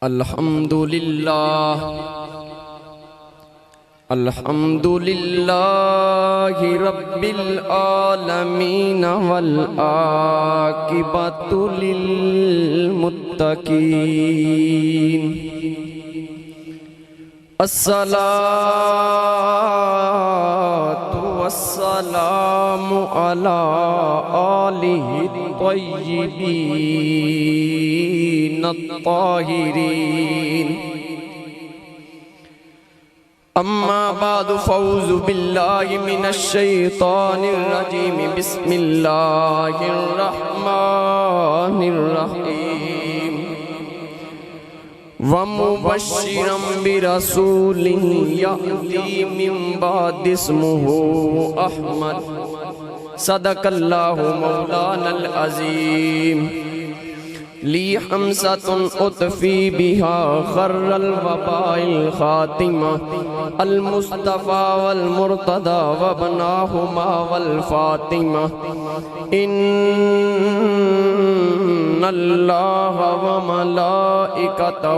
الحمدللہ رب العالمین والعاقبۃ للمتقین الصلاۃ والسلام علی آلہ الطیبین الطاہرین اما بعد فاعوذ باللہ من الشیطان الرجیم بسم اللہ الرحمن الرحیم ومبشرا برسول یأتی من بعد اسمہ احمد صدق اللہ مولانا العظیم لی حمزۃ اطفی بہا خر الوباء الخاتمہ المصطفى والمرتضى وابناہما والفاطمہ ان اللہ وملائکتہ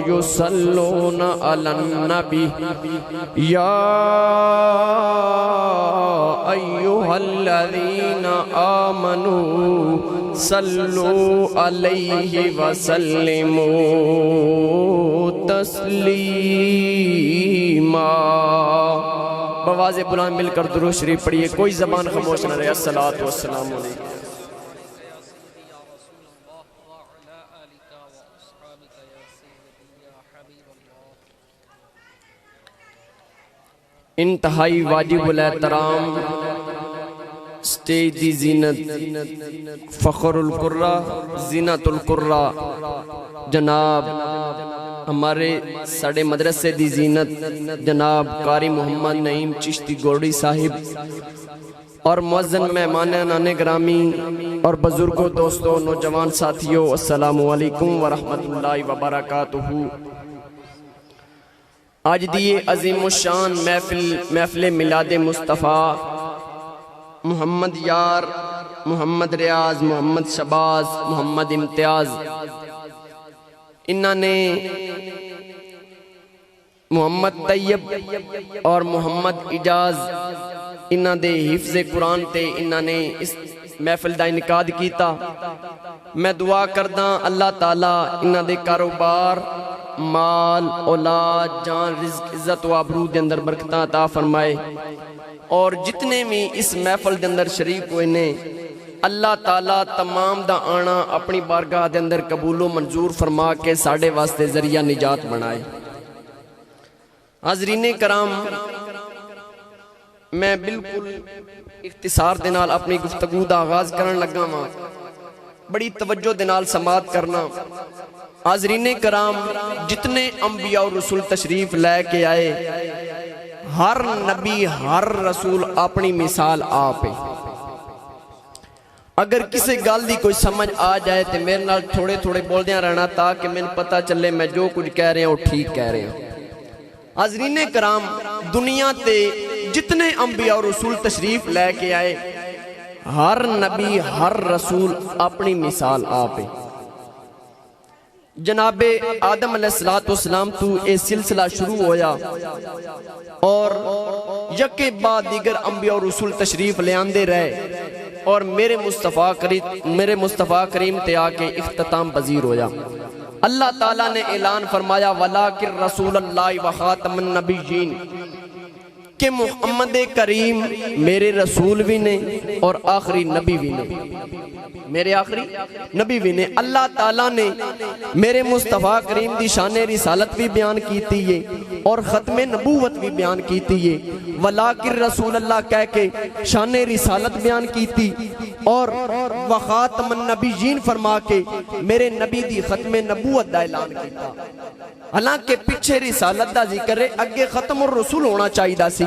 یصلون علی النبی یا ایہا الذین آمنوا صلوا علیہ وسلموا تسلیما۔ بواز بلند مل کر درود شریف پڑھیے، کوئی زبان خاموش نہ رہے۔ الصلاۃ والسلام علیکم۔ انتہائی واجب الاحترام سٹیج دی زینت، فخر القرہ، زینت القرہ، جناب ہمارے ساڑھے مدرسے دی زینت جناب قاری محمد نعیم چشتی گوڑی صاحب اور معزز مہمانان گرامی اور بزرگوں، دوستوں، نوجوان ساتھیوں، السلام علیکم ورحمۃ اللہ وبرکاتہ۔ آج دیئے عظیم الشان محفل میلاد مصطفیٰ محمد یار، محمد ریاض، محمد شباز، محمد امتیاز، انہوں نے محمد طیب اور محمد اجاز انہوں دے حفظ قرآن تے انہوں نے اس محفل دا انعقاد کیتا۔ میں دعا کرداں اللہ تعالیٰ انہوں دے کاروبار، مال، اولاد، جان، رزق، عزت و آبرو دے اندر برکتاں عطا فرمائے، اور جتنے بھی اس محفل دے اندر شریک ہوئے نے اللہ تعالیٰ تمام دا آنا اپنی بارگاہ دے اندر قبول و منظور فرما کے ساڑھے واسطے ذریعہ نجات بنائے۔ حاضرین کرام، میں بالکل اختصار دے نال اپنی گفتگو دا آغاز کرن لگا ہاں، بڑی توجہ دے نال سماعت کرنا۔ حاضرین کرام، جتنے انبیاء اور رسول تشریف لے کے آئے، ہر نبی ہر رسول اپنی مثال آپ ہے۔ اگر کسی گل دی کوئی سمجھ آ جائے تو میرے نال تھوڑے تھوڑے بول دیاں رہنا تاکہ میں پتہ چلے میں جو کچھ کہہ رہے ہیں وہ ٹھیک کہہ رہے ہیں۔ حاضرین کرام، دنیا تے جتنے انبیاء اور رسول تشریف لے کے آئے، ہر نبی ہر رسول اپنی مثال آپ ہے۔ جناب آدم علیہ السلام تو یہ سلسلہ شروع ہویا اور یکے بعد دیگر انبیاء اور رسول تشریف لے آندے رہے، اور میرے مصطفیٰ کریم تے آکے اختتام پذیر ہویا۔ اللہ تعالیٰ نے اعلان فرمایا وَلَٰكِن رَسُولَ اللَّهِ وَخَاتَمَ النَّبِيِّينَ کہ محمد کریم میرے رسول بھی نے اور آخری نبی بھی نے، میرے آخری نبی بھی نے۔ اللہ تعالیٰ نے میرے مصطفیٰ کریم دی شان رسالت بھی بیان کیتی ہے اور ختم نبوت بھی بیان کیتی ہے۔ وَلَٰكِن رسول اللہ کہہ کے شان رسالت بیان کیتی اور وَخَاتَمَ النَّبِيِّينَ فرما کے میرے نبی دی ختم نبوت دا اعلان کیتا۔ حالانکہ پیچھے رسالت دا ذکر ہے، اگے ختم الرسول ہونا چاہیے دا سی۔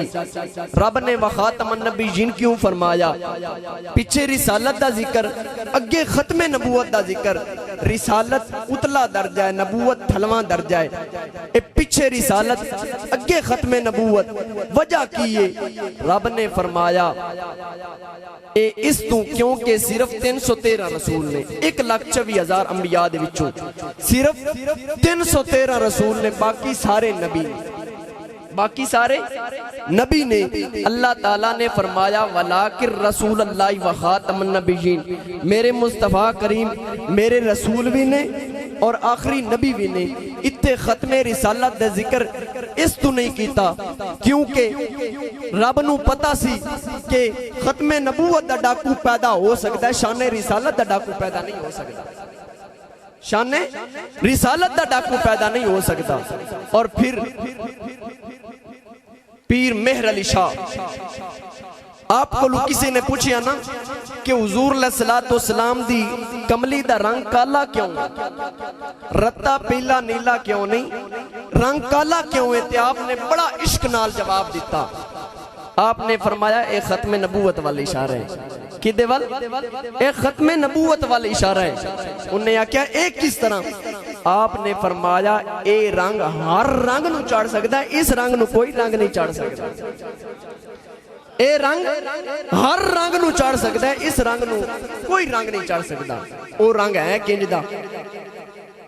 رب نے وخاتم النبیین کیوں فرمایا؟ پیچھے رسالت دا ذکر، اگے ختم نبوت دا ذکر، رسالت اتلا درجہ ہے، نبوت تھلواں درجہ ہے، اے پیچھے رسالت اگے ختم نبوت۔ وجہ کیے رب نے فرمایا اے اس تو کیونکہ صرف 313 رسول نے، 1,24,000 انبیاء دے وچوں صرف 313 رسول نے، باقی سارے نبی نے، باقی سارے نبی نے۔ اللہ تعالیٰ نے فرمایا وَلَٰكِن رسول اللہ وخاتم النبیین، میرے مصطفیٰ کریم میرے رسول بھی نے اور آخری نبی بھی نے۔ اتنے ختم رسالت دے ذکر اس تو نہیں کیتا کیونکہ رب نو پتا سی کہ ختم نبوت دا ڈاکو پیدا ہو سکتا ہے، شان رسالت دا ڈاکو پیدا نہیں ہو سکتا، شان رسالت دا ڈاکو پیدا نہیں ہو سکتا۔ اور پھر پیر مہر علی شاہ، آپ کو کسی نے پوچھیا نا کہ حضور علیہ السلام دی کملی دا رنگ کالا کیوں، رتا پیلا نیلا کیوں نہیں، رنگ کالا کیوں ہے؟ تے آپ نے بڑا عشق نال جواب دیتا۔ آپ نے فرمایا اے ختم نبوت والی اشارہ ہے۔ کدے وال؟ اے ختم نبوت والی اشارہ ہے۔ انہیں کیا ایک کس طرح؟ آپ نے فرمایا اے رنگ ہر رنگ نو چڑھ سکتا ہے، اس رنگ نو کوئی رنگ نہیں چڑھ سکتا۔ اے رنگ ہر رنگ نو چڑھ سکتا ہے، اس رنگ نو کوئی رنگ نہیں چڑھ سکتا۔ او رنگ ہے کنج دا،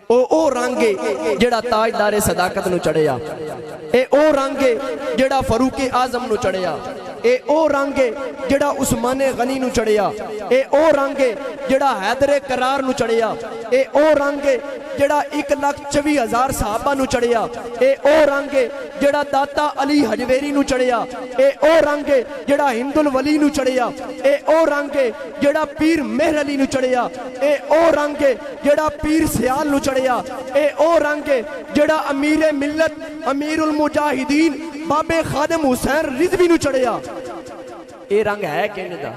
او رنگ ہے جڑا تاجدار صداقت نو چڑھیا، اے او رنگ ہے جڑا فاروق اعظم نو چڑھیا، اے او رنگ ہے جڑا عثمان غنی نو چڑھیا، اے او رنگ ہے جڑا حیدر کرار نو چڑھیا، اے او رنگ ہے جڑا 1,24,000 صحابہ نو چڑھیا، اے او رنگ ہے جڑا داتا علی حجویری نو چڑھیا، اے او رنگ ہے جڑا ہند الولی نو چڑھیا، اے او رنگ ہے جڑا پیر مہر علی نو چڑھیا، اے او رنگ ہے جڑا پیر سیال نو چڑھیا، اے او رنگ ہے جڑا امیر ملت امیر المجاہدین بابے خادم حسین رضوی نو چڑھیا۔ اے رنگ ہے کہنے دا؟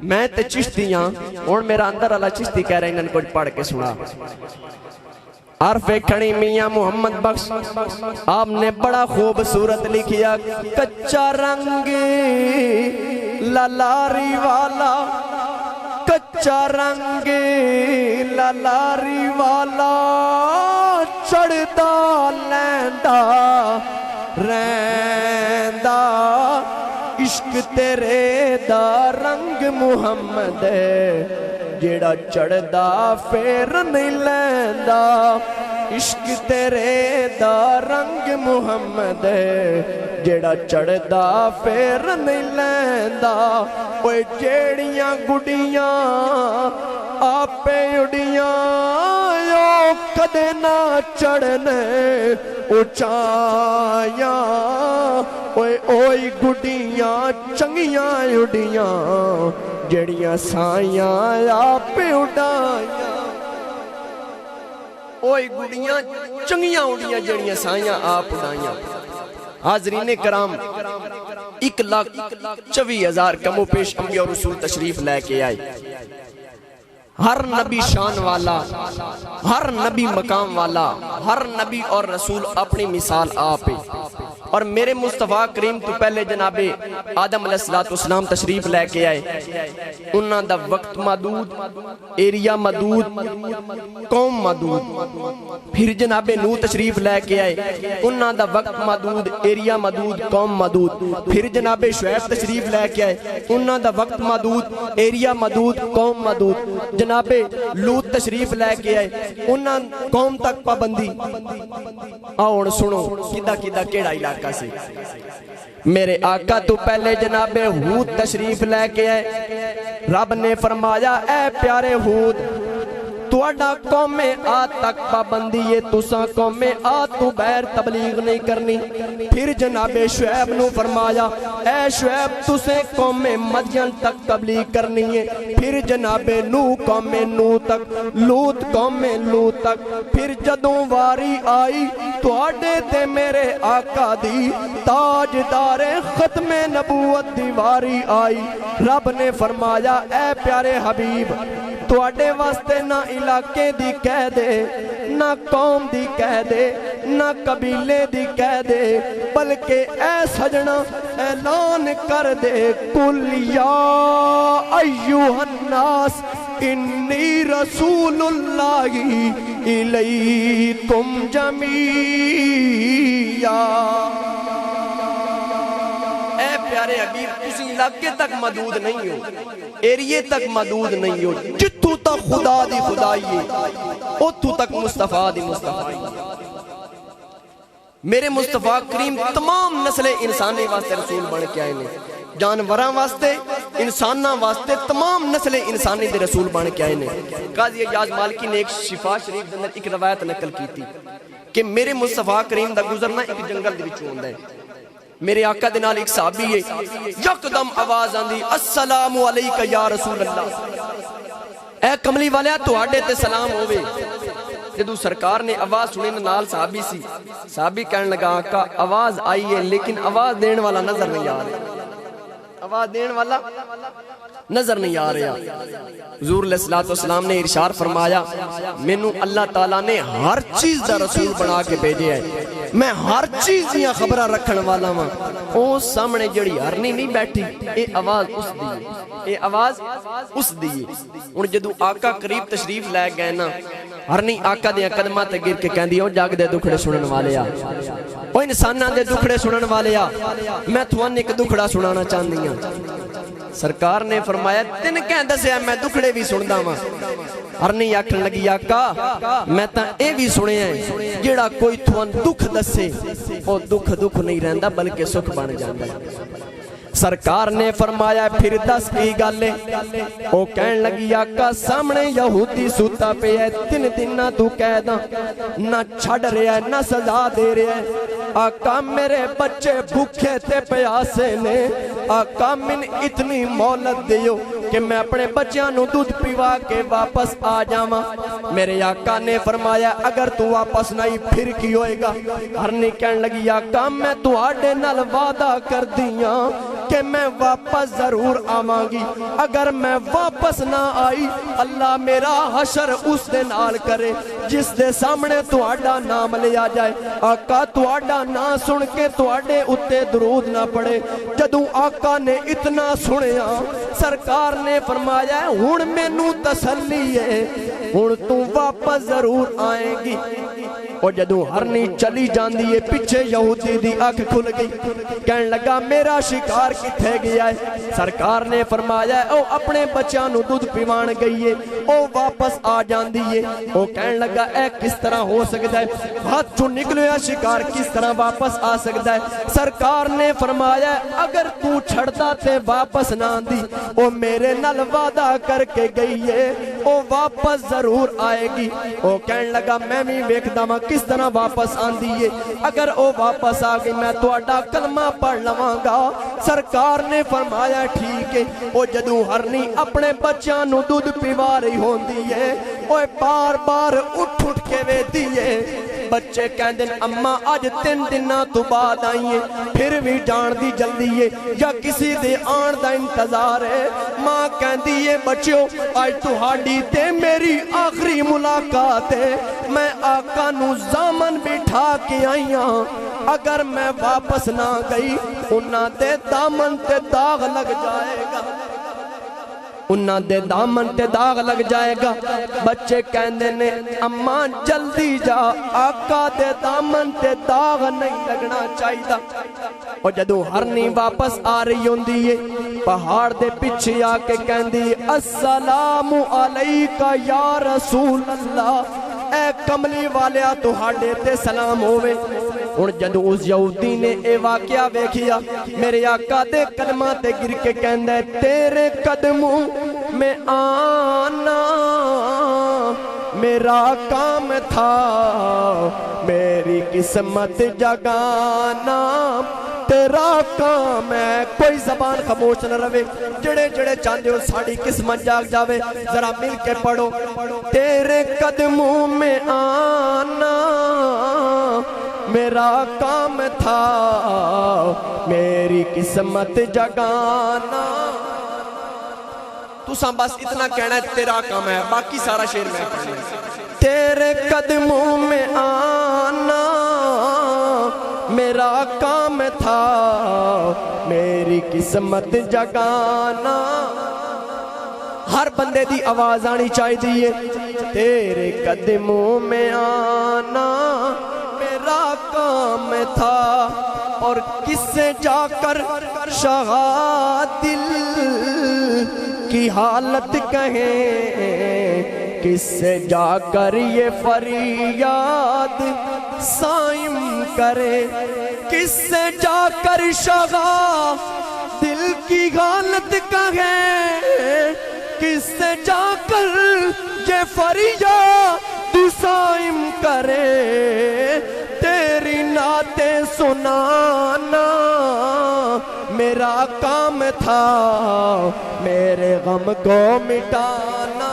میں تے چشتی ہاں، اور میرا اندر اللہ چشتی کہہ رہے ہیں، انہوں نے کچھ پڑھ کے سنا۔ عرف کھڑی میاں محمد بخش آپ نے بڑا خوبصورت لکھیا، کچا رنگ لالاری والا، کچا رنگ لالاری والا، چڑھدا لیندا ریندا، عشق تیرے دا رنگ محمد جیڑا چڑھدا پھر نہیں لیندا، عشق تیرے دا رنگ محمد جیڑا چڑھدا پھر نہیں لیندا۔ اوے جیڑیاں گڈیاں آپے اڑیاں او کدے نہ چڑھنے اچائیاں، اوے اوئی گڈیاں چنگیاں اڑیاں جڑیاں سائیاں آپ اڑائیاں، اوئی گڈیاں چنگیاں اڑیاں جڑیاں سائیاں آپ اڑائیاں۔ حاضرین کرام، 1,24,000 کم و پیش انبیاء اور رسول تشریف لے کے آئے۔ ہر نبی شان والا، ہر نبی مقام والا، ہر نبی اور رسول اپنی مثال آپ ہے۔ اور میرے مصطفیٰ کریم تو پہلے جناب آدم علیہ السلام تشریف لے کے آئے، انہاں دا وقت محدود، ایریا محدود، قوم محدود۔ پھر جناب نوح تشریف لے کے آئے، انہاں دا وقت محدود، ایریا محدود، قوم محدود۔ پھر جناب شعیب تشریف لے کے آئے، انہاں دا وقت محدود، ایریا محدود، قوم محدود۔ جناب لوط تشریف لے کے آئے، انہاں قوم تک پابندی۔ آؤ سنو کدہ کدہ کیڑا علاقہ سے۔ میرے آقا تو پہلے جناب ہود تشریف لے کے آئے، رب نے فرمایا اے پیارے ہود، تواڈا قوم آد تک پابندی ہے، تساں قوم آد تو بیر تبلیغ نہیں کرنی۔ پھر جناب شعیب نو فرمایا اے شعیب تسیں قوم مدین تک تبلیغ کرنی ہے۔ پھر جناب نو قوم نو تک، لوط قوم لوط تک۔ پھر جدوں واری آئی تواڈے تے میرے آقا دی، تاجدار ختم نبوت دی واری آئی، رب نے فرمایا اے پیارے حبیب، تواڈے واسطے نہ علاقے دی کہہ دے، نہ قوم دی کہہ دے، نہ قبیلے دی کہہ دے، بلکہ اے سجنا اعلان کر دے، قل یا ایوہ الناس انی رسول اللہ الیکم جمیعا۔ اے پیارے حبیب تسی علاقے تک محدود نہیں ہو، ایریے تک محدود نہیں ہو، جتوں تک خدا دی خدائی ہے اتوں تک مصطفیٰ دی مصطفیٰ۔ میرے مصطفیٰ کریم تمام نسل انسانی واسطے رسول بن کے آئے نے، جانوراں واسطے، انساناں واسطے، تمام نسل انسانی دے رسول بن کے آئے نے۔ قاضی اعجاز مالکی نے ایک شفا شریف دے اندر ایک روایت نقل کی تھی کہ میرے مصطفیٰ کریم دا گزرنا ایک جنگل دے وچوں ہوندا ہے۔ میرے آقا دے نال ایک صحابی ہے، یکدم آواز آندی السلام علیکہ یا رسول اللہ، اے کملی والیا تواڈے تے سلام ہووے۔ جدو سرکار نے آواز سنی نال صحابی سی، صحابی کہنے لگا آقا آواز آئی ہے لیکن آواز دین والا نظر نہیں آ رہا، آواز دین والا نظر نہیں آ رہا۔ حضور علیہ السلام نے ارشاد فرمایا مینوں اللہ تعالیٰ نے ہر چیز دا رسول بنا کے بھیجے ہے، میں ہر چیز دیاں خبرہ رکھن والا ہاں۔ او سامنے جڑی ہرنی نہیں بیٹھی، اے آواز اس دی ہے، اے آواز اس دی ہے۔ ہن جدو آقا قریب تشریف لے گئے نا، ہرنی آقا دیاں قدماں تے گر کے کہندی او جگ دے دکھڑے سنن والے آ، او انساناں دے دکھڑے سنن والے آ، میں تھوان ایک دکھڑا سنانا چاہندی ہاں۔ سرکار نے فرمایا تین کہہ دسیا میں دکھڑے بھی سندا واں۔ ہرنی آکھن لگی آقا میں تاں اے بھی سنے ہیں جیڑا کوئی تھوان دکھ دسے او دکھ نہیں رہندا بلکہ سکھ بن جاندا ہے۔ سرکار نے فرمایا پھر دس کی گالے، او کہن لگی آقا سامنے یہودی سوتا پہ ہے، 3 دن نہ تو کہہ دا نہ چھڑ رہا ہے نہ سزا دے رہا ہے۔ آقا میرے بچے بھوکے تے پیاسے نے، آقا من اتنی مہلت دیو کہ میں اپنے بچیاں نو دودھ پیوا کے واپس آ جاواں۔ میرے آقا نے فرمایا اگر تو واپس نہیں پھر کی ہوئے گا؟ ہرنی کہن لگی آقا میں تو آڈے نال وعدہ کر دیاں کہ میں واپس ضرور آواں گی، اگر میں واپس نہ آئی اللہ میرا حشر اس دے نال کرے جس دے سامنے تو آڈا نام لیا جائے۔ آقا تو آڈا نہ سن کے تو آڈے اتے درود نہ پڑے۔ جدوں آقا نے اتنا سنیا سرکار نے فرمایا ہن مینوں تسلی ہے ہن تو واپس ضرور آئے گی۔ اور جدوں ہرنی چلی جاندی ہے پیچھے یہودی دی آنکھ کھل گئی، کہن لگا میرا شکار کتھے گیا ہے؟ سرکار نے فرمایا او اپنے بچیاں نو دودھ پیوان گئی ہے، او واپس آ جاندی ہے۔ او کہن لگا اے کس طرح ہو سکتا ہے، ہاتھ چوں نکلیا شکار کس طرح واپس آ سکتا ہے؟ سرکار نے فرمایا اگر تو چھڑتا تے واپس نہ آندی، او میرے نال وعدہ کر کے گئی ہے او واپس ضرور آئے گی۔ او کہن لگا میں بھی ویکھدا ہاں کس طرح واپس آندی ہے، اگر او واپس آ گئی میں تہاڈا کلمہ پڑھ لواں گا۔ سرکار نے فرمایا ٹھیک ہے۔ او جدوں ہرنی اپنے بچیاں نو دودھ پیوا رہی ہوندی ہے، اوے بار بار اٹھ کے ویندی ہے۔ بچے کہندے اماں اج 3 دناں تو بعد آئی ہے، پھر بھی جان دی جلدی ہے یا کسی دے آن دا انتظار ہے؟ ماں کہندی ہے بچیو اج تہاڈی تے میری آخری ملاقات ہے، میں آقا نو زامن بٹھا کے آئی ہاں، اگر میں واپس نہ گئی انہاں دے دامن تے داغ لگ جائے گا، انہاں دے دامن تے داغ لگ جائے گا۔ بچے کہندے نے اماں جلدی جا، آقا دے دامن تے داغ نہیں لگنا چاہیے۔ اور جدوں ہرنی واپس آ رہی ہوندی ہے پہاڑ دے پیچھے آ کے کہندی السلام علیکہ یا رسول اللہ، اے کملی والیا تہاڈے تے سلام ہووے۔ ہن جدوں اس یہودی نے اے واقعہ ویکھیا میرے آقا دے قدماں تے گر کے کہندا ہے تیرے قدموں میں آنا میرا کام تھا، میری قسمت جگانا تیرا کام ہے۔ کوئی زبان خاموش نہ رہے، جڑے جڑے چاہتے ہو ساڑی قسمت جاگ جاوے ذرا مل کے پڑھو تیرے قدموں میں آنا میرا کام تھا، میری قسمت جگانا۔ تو ساں بس اتنا کہنا ہے تیرا کام ہے، باقی سارا شعر میں پڑھنا ہے۔ تیرے قدموں میں آنا میرا کام تھا، میری قسمت جگانا۔ ہر بندے دی آواز آنی چاہیے تیرے قدموں میں آنا میرا کام تھا اور کس سے جا کر شاہ دل کی حالت کہیں کس سے جا کر یہ فریاد سائم کرے کس سے جا کر شاہ دل کی حالت کہیں کس سے جا کر یہ فریاد سائم کرے تیری نعتیں سنانا میرا کام تھا میرے غم کو مٹانا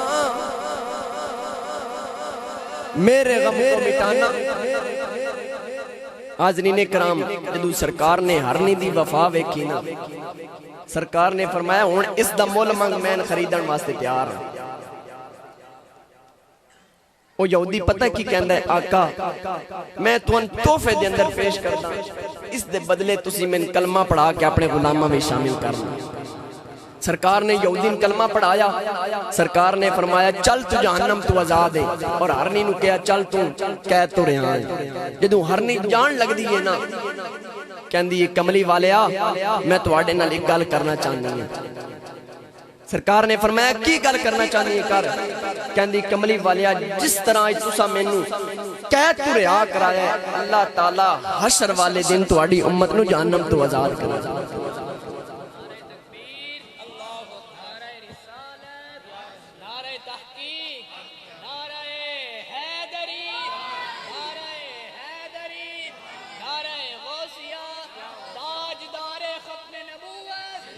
میرے غم کو مٹانا حاضرین کرام جدو سرکار نے ہرنی دی وفا ویکھی نا سرکار نے فرمایا ہن اس دا مول منگ میں خریدن واسطے تیار ہوں وہ یہودی پتہ کی کہندہ ہے آقا میں تون تحفے دے اندر پیش کرتا اس دے بدلے تسی میں کلمہ پڑھا کے اپنے غلامہ میں شامل کرنا سرکار نے یہودین کلمہ پڑھایا سرکار نے فرمایا چل تو جہنم تو آزاد ہے اور ہرنی نو کہا چل تو قید تو رہا ہے جدوں ہرنی جان لگ دی ہے نا کہندی یہ کملی والیا میں تواڈے نال ایک گل کرنا چاہندی ہوں سرکار نے فرمایا کی گل کرنا چاہندی ہے کر کہندی کملی والیا جس طرح تساں مینوں قید تو رہا کرایا ہے اللہ تعالی حشر والے دن تواڈی امت نو جہنم تو آزاد کرے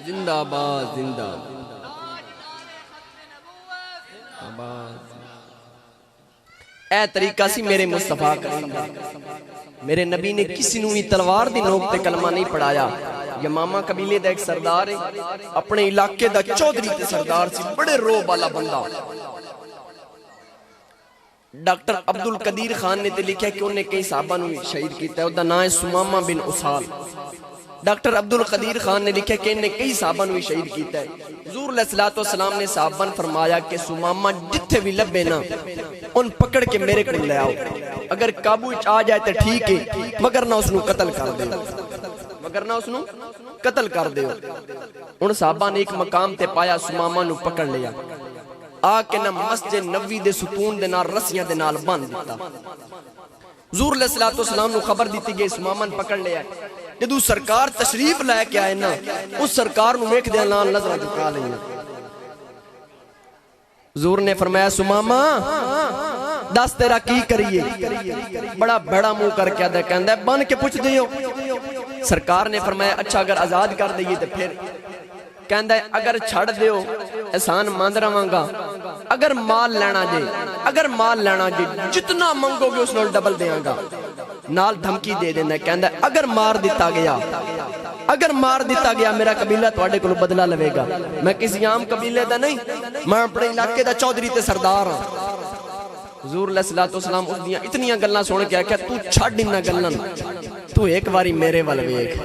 زندہ آباد زندہ آباد اے طریقہ سی میرے مصطفیٰ کریم میرے نبی نے کسی نوی تلوار دی نوک تے کلمہ نہیں پڑھایا یمامہ قبیلے دا ایک سردار ہے اپنے علاقے دا چودھری تے سردار سی بڑے روب والا بندہ ڈاکٹر عبدالقدیر خان نے تے لکھا کہ انہیں کئی صحابہ نوی شہید کیتا ہے او دا نام ہے سمامہ بن اسال ڈاکٹر عبدالقدیر خان نے لکھا کہ انہیں کئی صحابہ نوی شہید کیتا ہے حضور علیہ السلام نے صحابہ فرمایا کہ سمامہ جتھے بھی لبے نا ان پکڑ کے میرے کو لے آؤ اگر قابو آ جائے تو ٹھیک ہے مگر نہ اس نو قتل کر دے مگر نہ اس نو قتل کر دے ان صحابہ نے ایک مقام تے پایا سمامہ نو پکڑ لیا آ کے نہ مسجد نبوی دے ستون دے نال رسیاں دے نال باندھ دیتا حضور علیہ السلام نو خبر دیتی گئی سمامہ پکڑ لیا جدو سرکار تشریف لے کے آئے نا اس سرکار نو ویکھ دے نال نظر جھکا لئی حضور نے فرمایا سمامہ دس تیرا کی کریے بڑا بڑا منہ کر کے آدھا کہندہ ہے بن کے پوچھ دیو سرکار نے فرمایا اچھا اگر آزاد کر دئیے تو پھر کہندہ ہے اگر چھڑ دیو احسان ماند رہاں گا اگر مال لینا جے جتنا منگو گے اس نال ڈبل دیاں گا نال دھمکی دے دینا ہے کہندہ ہے اگر مار دیتا گیا میرا قبیلہ تواڈے کولوں بدلہ لوے گا میں کسی عام قبیلے دا نہیں میں اپنے علاقے دا چودھری تے سردار ہاں حضور علیہ السلام اس دیاں اتنیاں گلاں سن کے آکھیا تو چھڈ انہاں گلاں تو ایک واری میرے ول ویکھ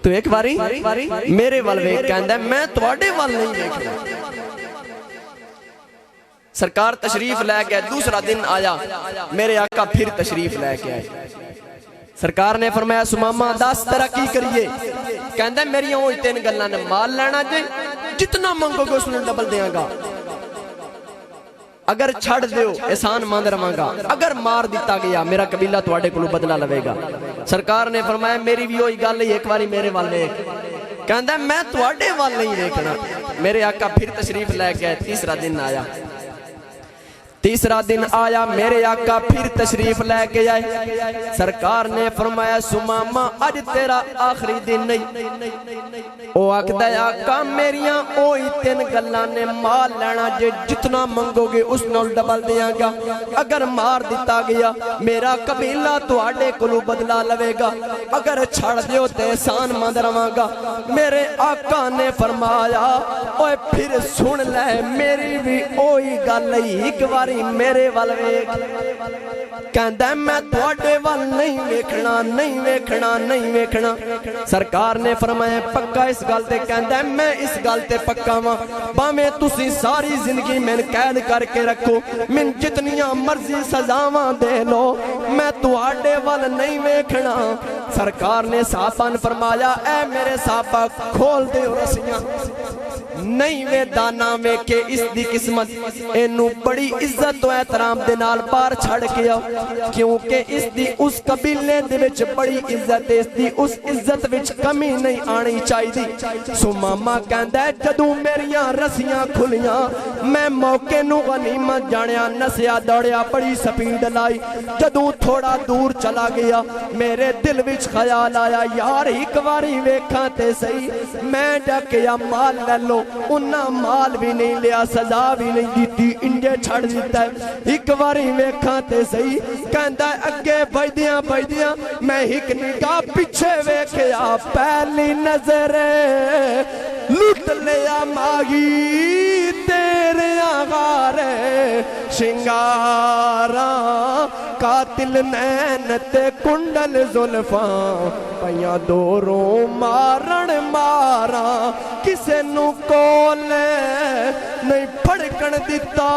تو ایک واری میرے ول ویکھ کہندا میں تواڈے ول نہیں ویکھدا سرکار تشریف لے کے دوسرا دن آیا میرے آقا پھر تشریف لے کے آئے سرکار نے فرمایا سمامہ دس طرح کی کریے کہندہ میری ہوئی تین گلہ نے مال لینا جے جتنا منگو گے اس نے ڈبل دیاں گا اگر چھڑ دیو احسان ماند رہاں گا اگر مار دیتا گیا میرا قبیلہ تواڈے کولوں بدلہ لوے گا سرکار نے فرمایا میری بھی ہوئی گل ایک باری میرے وال ویکھ کہندہ میں تواڈے وال نہیں ویکھنا میرے آقا پھر تشریف لے کے تیسرا دن آیا میرے آقا پھر تشریف لے کے آئے سرکار نے فرمایا سمامہ اج تیرا آخری دن نہیں او آقا آقا میریاں اوئی تین گلاں نے مال لینا جے جتنا منگو گے اس نال ڈبل دیاں گا اگر مار دیتا گیا میرا قبیلہ تواڈے کولوں بدلہ لوے گا اگر چھڑ دیو تے احسان مند رہاں گا میرے آقا نے فرمایا اوے پھر سن لے میری بھی اوئی گل ایک بار ਵਾਰੀ ਮੇਰੇ ਵੱਲ ਵੇਖ ਕਹਿੰਦਾ ਮੈਂ ਤੁਹਾਡੇ ਵੱਲ ਨਹੀਂ ਵੇਖਣਾ ਨਹੀਂ ਵੇਖਣਾ ਨਹੀਂ ਵੇਖਣਾ ਸਰਕਾਰ ਨੇ ਫਰਮਾਇਆ ਪੱਕਾ ਇਸ ਗੱਲ ਤੇ ਕਹਿੰਦਾ ਮੈਂ ਇਸ ਗੱਲ ਤੇ ਪੱਕਾ ਵਾਂ ਭਾਵੇਂ ਤੁਸੀਂ ਸਾਰੀ ਜ਼ਿੰਦਗੀ ਮੈਨੂੰ ਕੈਦ ਕਰਕੇ ਰੱਖੋ ਮੈਨੂੰ ਜਿਤਨੀਆਂ ਮਰਜ਼ੀ ਸਜ਼ਾਵਾਂ ਦੇ ਲੋ ਮੈਂ ਤੁਹਾਡੇ ਵੱਲ ਨਹੀਂ ਵੇਖਣਾ ਸਰਕਾਰ ਨੇ ਸਾਹਬਾਂ ਨੂੰ ਫਰਮਾਇਆ ਐ ਮੇਰੇ ਸਾਹਬਾ ਖੋਲ ਦਿਓ ਰਸੀਆਂ نہیں وے دانا میں کہ اس دی قسمت اینو بڑی عزت و احترام دے نال پار چھڑ کے آؤ کیونکہ اس دی اس قبیلے دے وچ بڑی عزت اس دی اس عزت وچ کمی نہیں آنی چاہی دی سو ماما کہندہ ہے جدوں میریاں رسیاں کھلیاں میں موقع نو غنیمت جانیا نسیا دوڑیا بڑی سپیڈ لائی جدوں تھوڑا دور چلا گیا میرے دل وچ خیال آیا یار ایک واری ویکھاں تے صحیح میں ڈکیا مال لے لو انہاں مال بھی نہیں لیا سزا بھی نہیں دیتی انجے چھڑ دیتا ہے ایک واری ویکھاں تے صحیح کہندہ ہے اگے بھائدیاں میں ایک نگاہ پیچھے ویکھیا پہلی نظر لٹ لیا ماغی تیرے آغارے شنگاراں قاتل نینت کنڈل زلفاں پیاں دوروں مارن ماراں کسے نو کولے نہیں پھڑکن دیتا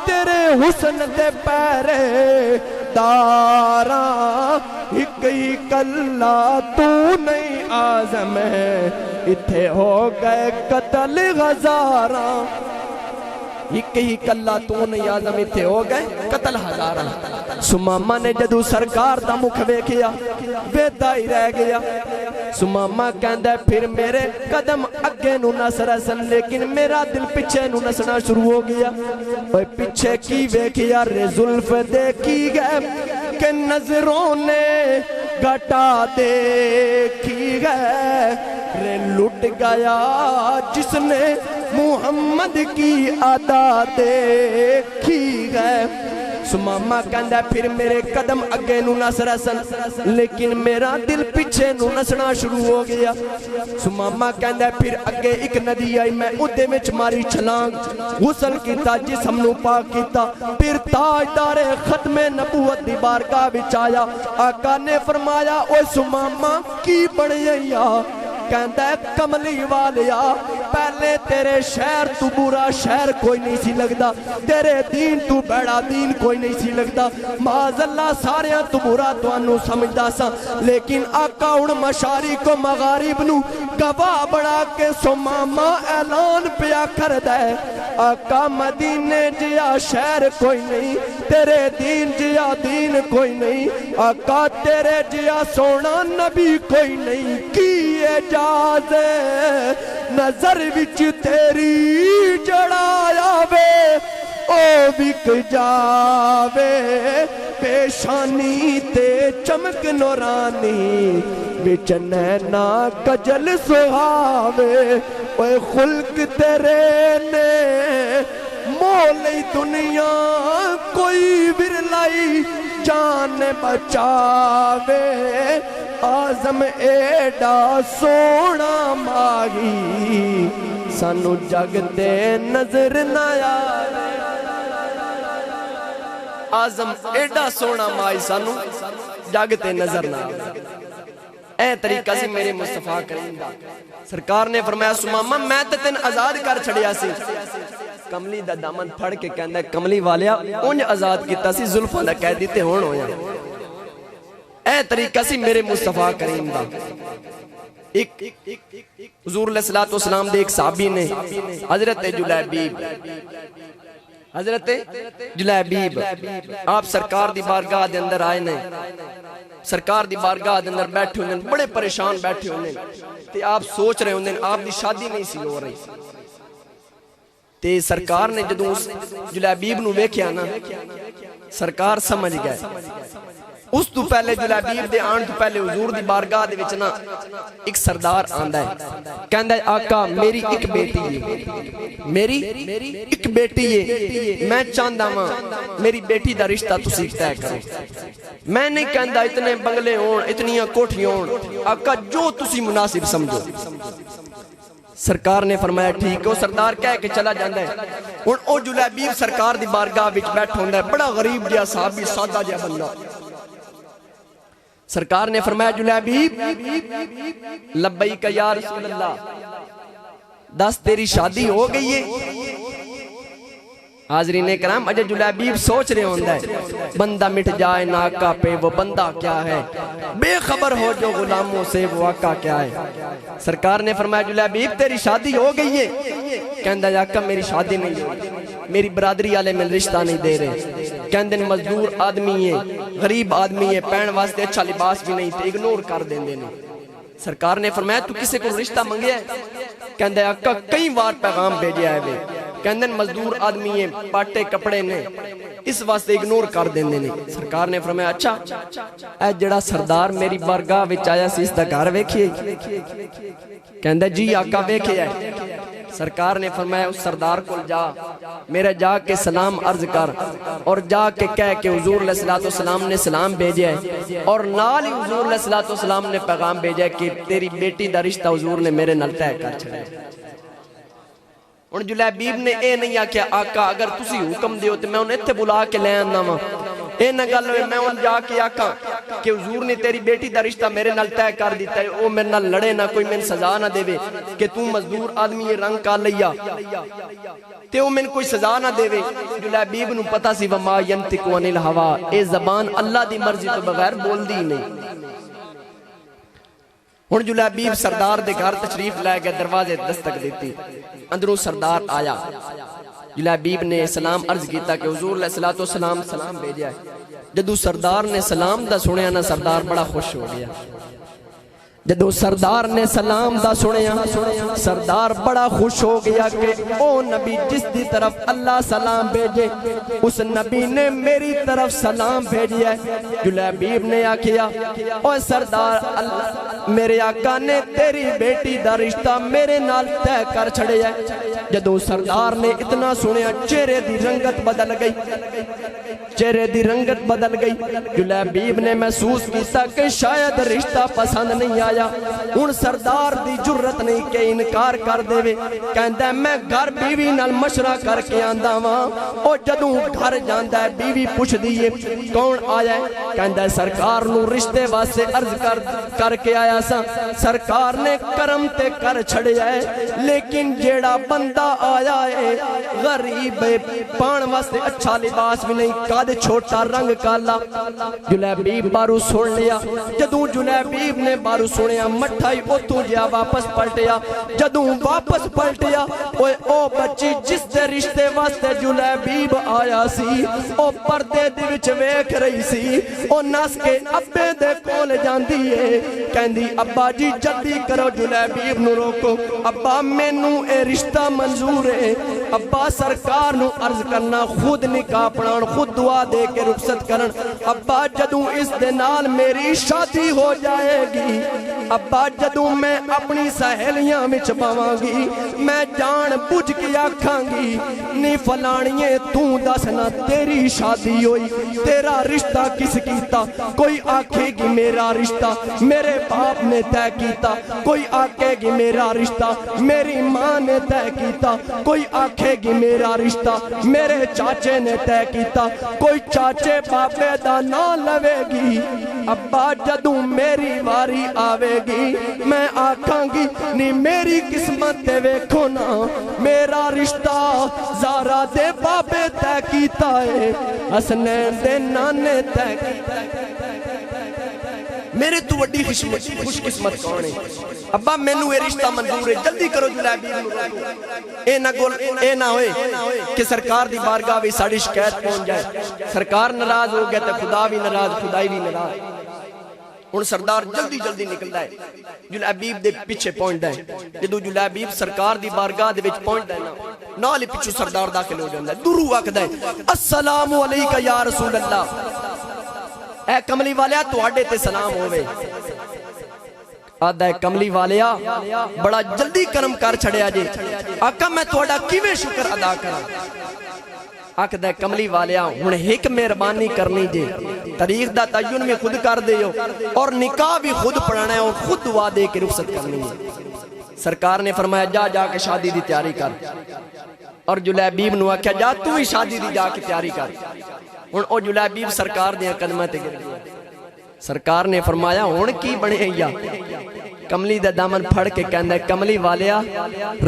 تیرے حسن دے پیرے داراں ایک ہی کلا تو نہیں آزم ہے اتھے ہو گئے قتل ہزاراں ایک ہی کلا تو نہیں آزم اتھے ہو گئے قتل ہزاراں سماما نے جدو سرکار دا مکھ ویکھیا ویدائی رہ گیا سماما کہندہ ہے پھر میرے قدم اگے نو نسر سن لیکن میرا دل پچھے نو نسنا شروع ہو گیا اوہ پچھے کی ویکھیا رے زلف دیکھی گئے کہ نظروں نے گھٹا دیکھی گئے رے لٹ گیا جس نے محمد کی ادا دیکھی گئے سماما کہندہ ہے پھر میرے قدم اگے نو نسر سن لیکن میرا دل پچھے نو نسنا شروع ہو گیا سماما کہندہ ہے پھر اگے ایک ندی آئی میں ادھے میں ماری چھلانگ غسل کیتا جسم نو پاک کیتا پھر تاجدار ختم نبوت دی بارگاہ وچ آیا آقا نے فرمایا اوے سماما کی بڑھیا کہندہ ہے کملی والیا پہلے تیرے شہر تو برا شہر کوئی نہیں سی لگدا تیرے دین تو بیڑا دین کوئی نہیں سی لگدا معاذ اللہ ساریاں تو برا تو انو سمجھدا سا لیکن آقا ان مشارق و مغارب نو گواہ بڑھا کے سماما اعلان پیا کر دے آقا مدینے جیا شہر کوئی نہیں تیرے دین جیا دین کوئی نہیں آقا تیرے جیا سونا نبی کوئی نہیں کی اجاز نظر وچ تیری جڑایا وے او بک جاوے پیشانی تے چمک نورانی بچ نینا کجل سہاوے اوے خلق تیرے نے مولی دنیا کوئی برلائی جان بچاوے آزم ایڈا سونا ماہی سانو جگ دے نظر نایا آزم ایڈا سونا ماہی سانو جگ دے نظر نایا اے طریقہ سے میرے مصطفیٰ کریم دا سرکار نے فرمایا سماما میں تے تین آزاد کر چھڑیا سی کملی دا دامن پھڑ کے کہندہ ہے کملی والیا انج آزاد کیتا سی زلفاں دا کہہ دیتے ہون ہویا اے طریقہ سی میرے مصطفیٰ کریم دا ایک حضور علیہ السلام دے ایک صحابی نے حضرت جلیبیب آپ سرکار دی بارگاہ دے اندر آئے نے سرکار دی بارگاہ دے اندر بیٹھے ہونے بڑے پریشان بیٹھے ہونے تے آپ سوچ رہے ہونے آپ دی شادی نہیں سی ہو رہی تے سرکار نے جدوں اس جلیبیب نو ویکھیا نا سرکار سمجھ گئے اس تو پہلے جلیبیب دے آن تو پہلے حضور دی بارگاہ دے وچنا ایک سردار آندہ ہے کہندہ ہے آقا میری ایک بیٹی ہے میری ایک بیٹی ہے میں چاندہ ماں میری بیٹی دا رشتہ تو سیکھتا ہے کرو میں نہیں کہندہ اتنے بنگلے ہون اتنیاں کوٹھی ہون آقا جو تسی مناسب سمجھو سرکار نے فرمایا ٹھیک ہے. وہ سردار کہہ کے چلا جاندہ ہے. اور او جلیبیب سرکار دی بارگاہ وچ بیٹھ ہوندہ ہے, بڑا غریب جہا صحابی, سادہ جہا بندہ. سرکار نے فرمایا جلیبیب لبیک یا رسول اللہ, دس تیری شادی ہو گئی ہے؟ حاضرین کرام, اجے جلیبیب سوچ رہے ہوندہ ہے بندہ مٹ جائے ناکا پہ وہ بندہ کیا ہے, بے خبر ہو جو غلاموں سے وہ آقا کیا ہے. سرکار نے فرمایا جلیبیب تیری شادی ہو گئی ہے؟ کہندہ ہے آقا میری شادی نہیں ہوئی, میری برادری والے میں رشتہ نہیں دے رہے. کہندے مزدور آدمی ہے, غریب آدمی ہے, پہن واسطے اچھا لباس بھی نہیں تھے, اگنور کر دیں دینے. سرکار نے فرمایا تو کسے کو رشتہ منگیا ہے؟ کہندہ ہے آقا کئی بار پیغام بھیجیا ہے وے, کہندے مزدور آدمی ہیں, پاٹے کپڑے نے, اس واسطے اگنور کر دیں دینے. سرکار نے فرمایا اچھا اے جڑا سردار میری بارگاہ وچ آیا سی اس دا گھر ویکھیے؟ کہندہ جی آقا ویکھے ہے. سرکار نے فرمایا اس سردار کو جا, میرا جا کے سلام عرض کر, اور جا کے کہہ کہ حضور علیہ السلام نے سلام بھیجا ہے, اور نال ہی حضور علیہ السلام نے پیغام بھیجا ہے کہ تیری بیٹی دا رشتہ حضور نے میرے نال طے کر چھڑا ہے. اور جلیبیب نے اے نہیں آکھیا آقا اگر تسی حکم دیو تو میں انہیں اتھے بلا کے لے آنا وا, اے نہ گل ہوئے میں ان جا کے آقا کہ حضور نے تیری بیٹی دا رشتہ میرے نال طے کر دیتا ہے, او میرے نال لڑے نہ, کوئی میں سزا نہ دے وے کہ تو مزدور آدمی یہ رنگ کا لیا تے او میں کوئی سزا نہ دے وے. جلیبیب نو پتا سی وما ینطق عن الہوا, اے زبان اللہ دی مرضی تو بغیر بول دی نہیں. ہن جلیبیب سردار دے گھر تشریف لے گئے, دروازے دستک دیتی, اندروں سردار آیا. جلیبیب نے سلام عرض کیتا کہ حضور علیہ السلام سلام بھیجا ہے. جدو سردار نے سلام دا سنیا نا, سردار بڑا خوش ہو گیا. جدو سردار نے سلام دا سنیا, سردار بڑا خوش ہو گیا کہ او نبی جس دی طرف اللہ سلام بھیجے اس نبی نے میری طرف سلام بھیجیا ہے. جلیبیب نے آکھیا او سردار میرے آقا نے تیری بیٹی دا رشتہ میرے نال طے کر چھڑے ہے. جدو سردار نے اتنا سنیا چہرے دی رنگت بدل گئی, چہرے دی رنگت بدل گئی. جلیبیب نے محسوس کیتا کہ شاید رشتہ پسند نہیں آیا. ان سردار دی جرت نہیں کہ انکار کر دے وے. کہندہ ہے میں گھر بیوی نال مشورہ کر کے آندہ وہاں, او جدوں گھر جاندہ ہے بیوی پوچھ دیئے کون آیا ہے؟ کہندہ ہے سرکار نو رشتے واسطے عرض کر کے آیا سا, سرکار نے کرم تے کر چھڑے ہے, لیکن جیڑا بندہ آیا ہے غریب پان واسطے اچھا لباس بھی نہیں, قد چھوٹا رنگ کالا. جلیبیب بارو سن لیا. جدوں جلیبیب نے بارو سنیا مٹھائی اتھو جیا واپس پلٹیا. جدوں واپس پلٹیا او بچی جس دے رشتے واسطے جلیبیب آیا سی او پردے دے وچ ویکھ رہی سی. او نس کے ابے دے کول جاندی ہے, کہندی ابا جی جلدی کرو, جلیبیب نو روکو, ابا مینوں اے رشتہ منظور ہے. ابا سرکار نو عرض کرنا خود نکاح پڑھان, خود دعا دے کے رخصت کرن. ابا جدوں اس دے نال میری شادی ہو جائے گی, ابا جدوں میں اپنی سہیلیاں وچ باواں گی, میں جان بجھ کے آکھاں گی نی فلانیے تو دسنا تیری شادی ہوئی, تیرا رشتہ کس کیتا؟ کوئی آکھے گی میرا رشتہ میرے باپ نے طے کیتا, کوئی آکھے گی میرا رشتہ میری ماں نے طے کیتا, کوئی آکھے گی میرا رشتہ میرے چاچے نے طے کیتا, کوئی چاچے باپے دا نام لوے گی. ابا جدوں میری واری آوے گی میں آکھاں گی نی میری قسمت دے ویکھو نا, میرا رشتہ زارا دے بابے طے کیتا ہے, حسنین دے نانے طے کیتا ہے. میرے تو وڈی خوش قسمت کون ہے؟ ابا مینوں اے رشتہ منظور ہے, جلدی کرو جلیبیب نو روکو. اے نہ ہوئے کہ سرکار دی بارگاہ وچ ساڈی شکایت پہنچ جائے, سرکار ناراض ہو گیا تے خدا بھی ناراض, خدائی بھی ناراض. ہن سردار جلدی جلدی نکلدا ہے, جلیبیب دے پیچھے پہنچدا ہے. جدوں جلیبیب سرکار دی بارگاہ دے وچ پہنچدا ہے نا, نال ہی پیچھے سردار داخل ہو جاندا ہے. درو آکھدا ہے السلام علیکہ یا رسول اللہ, اے کملی والیا تواڈے تے سلام ہوئے. آدھا ہے کملی والیا بڑا جلدی کرم کر چھڑیا جے, آقا میں تواڈا کیویں شکر ادا کراں؟ آکھدا ہے کملی والیا ہن ایک مہربانی کرنی جے, تاریخ دا تعین میں خود کر دیو اور نکاح بھی خود پڑھانا ہے اور خود دعا دے کے رخصت کرنی ہے. سرکار نے فرمایا جا جا کے شادی دی تیاری کر، اور جلیبیب نو آکھیا جا تو ہی شادی دی جا کے تیاری کر۔ ہن او جلیبیب سرکار دیاں قدماں تے گر گیا۔ سرکار نے فرمایا ہن کی بنے یا؟ کملی دا دامن پھڑ کے کہندا ہے کملی والیا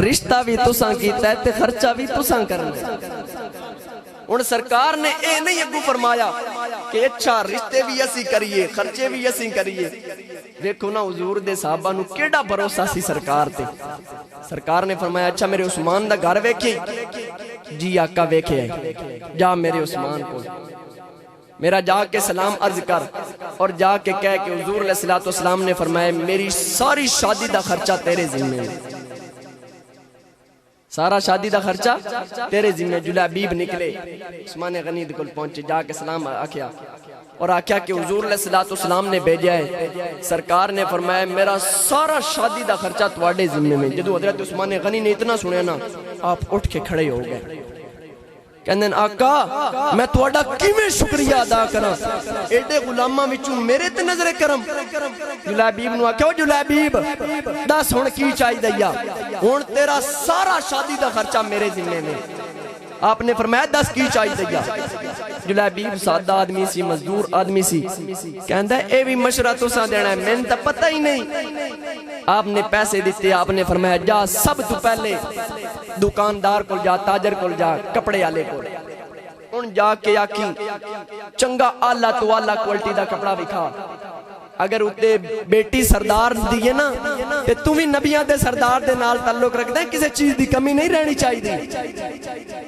رشتہ بھی تساں کیتا ہے تے خرچہ بھی تساں کرنا ہے۔ ہن سرکار نے اے نہیں اگوں فرمایا کہ اچھا رشتے بھی اسی کریے خرچے بھی اسی کریے۔ دیکھو نا حضور دے صحابہ نو کیڑا بھروسہ سی سرکار تے۔ سرکار نے فرمایا اچھا میرے عثمان دا گھر ویکھی؟ جی آقا ویکھے ہے، جا میرے عثمان کو میرا جا کے سلام عرض کر، اور جا کے کہہ کہ حضور علیہ السلام نے فرمایا میری ساری شادی دا خرچہ تیرے ذمہ ہے، سارا شادی دا خرچہ تیرے ذمہ۔ جلیبیب نکلے عثمان غنی دے کول پہنچے، جا کے سلام آکھیا اور آکھیا کہ حضور علیہ السلام نے بھیجا ہے۔ سرکار نے فرمایا میرا سارا شادی دا خرچہ تواڈے ذمہ میں۔ جدو حضرت عثمان غنی نے اتنا سنیا نا آپ اٹھ کے کھڑے ہو گئے، کہندے آقا میں تواڈا کیویں شکریہ ادا کراں، ایڈے غلاماں وچوں میرے تے نظر کرم۔ جلیبیب نو آکھیا او جلیبیب دس ہن کی چاہیے یا؟ ہن تیرا سارا شادی دا خرچہ میرے ذمہ میں۔ آپ نے فرمایا دس کی چاہیے یا؟ جلیبیب سادہ آدمی سی، مزدور آدمی سی، کہندا ہے اے بھی مشورہ تساں دینا ہے، میں تے پتہ ہی نہیں۔ آپ نے پیسے دیتے، آپ نے فرمایا جا سب تو پہلے دکاندار کو جا، تاجر کو جا، کپڑے والے کو ان جا کے آکھی چنگا آلہ تو آلہ کوالٹی دا کپڑا دکھا، اگر اتے بیٹی سردار دیئے نا تے تمہیں نبیاں دے سردار دے نال تعلق رکھ دیں، کسے چیز دی کمی نہیں رہنی چاہیے۔